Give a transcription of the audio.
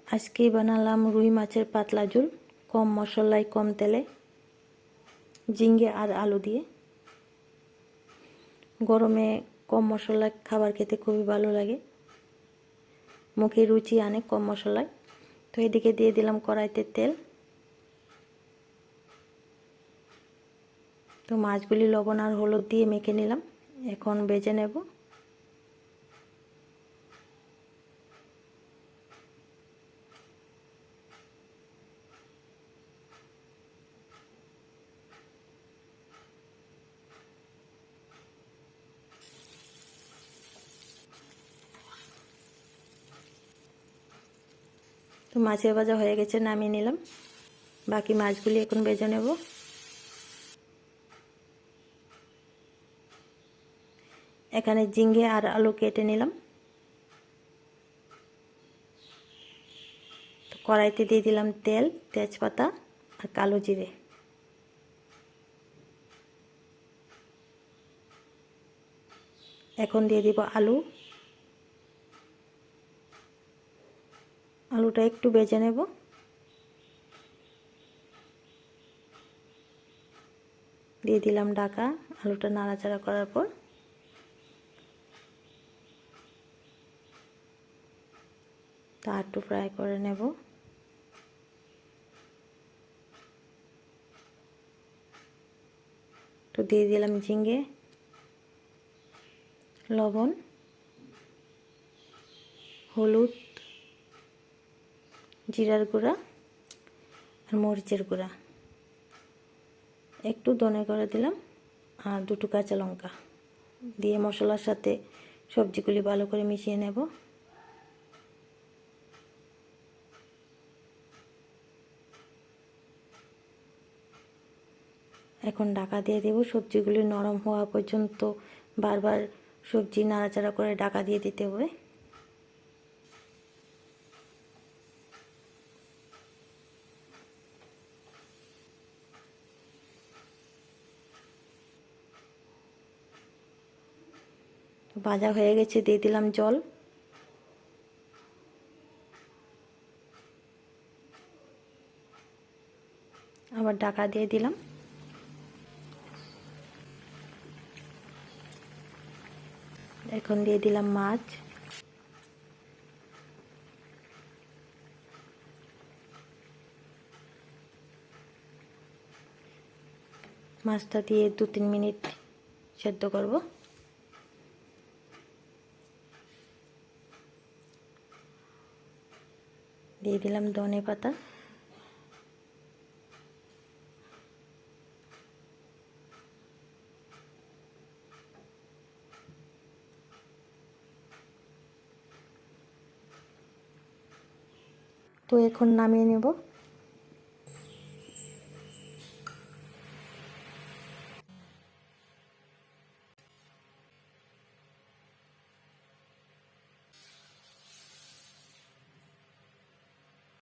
আজকে বানালাম রুই মাছের পাতলা ঝোল, কম মশলায় কম তেলে, ঝিঙ্গে আর আলু দিয়ে। গরমে কম মশলায় খাবার খেতে খুবই ভালো লাগে, মুখে রুচি আনে কম মশলায়। তো এদিকে দিয়ে দিলাম কড়াইতে তেল। তো মাছগুলি লবণ আর হলুদ দিয়ে মেখে নিলাম, এখন ভেজে নেব। তো মাছের ভাজা হয়ে গেছে, নামিয়ে নিলাম। বাকি মাছগুলি এখন ভেজে নেব। এখানে ঝিঙ্গে আর আলু কেটে নিলাম। তো কড়াইতে দিয়ে দিলাম তেল, তেজপাতা আর কালো জিরে। এখন দিয়ে দিব আলু। আলুটা একটু ভেজে নেব। দিয়ে দিলাম ঢাকা। আলুটা নাড়াচাড়া করার পর তা একটু ফ্রাই করে নেব। তো দিয়ে দিলাম ঝিঙ্গে, লবণ, হলুদ, জিরার গুঁড়া আর মরিচের গুঁড়া, একটু ধনে করে দিলাম আর দুটো কাঁচা লঙ্কা দিয়ে মশলার সাথে সবজিগুলি ভালো করে মিশিয়ে নেব। এখন ঢাকা দিয়ে দেব। সবজিগুলি নরম হওয়া পর্যন্ত বারবার সবজি নাড়াচাড়া করে ঢাকা দিয়ে দিতে হবে। ভাজা হয়ে গেছে, দিয়ে দিলাম জল। আবার ঢাকা দিয়ে দিলাম। এখন দিয়ে দিলাম মাছ। মাছটা দিয়ে 2-3 মিনিট সেদ্ধ করব। দিয়ে দিলাম ধনে পাতা। তো এখন নামিয়ে নেব।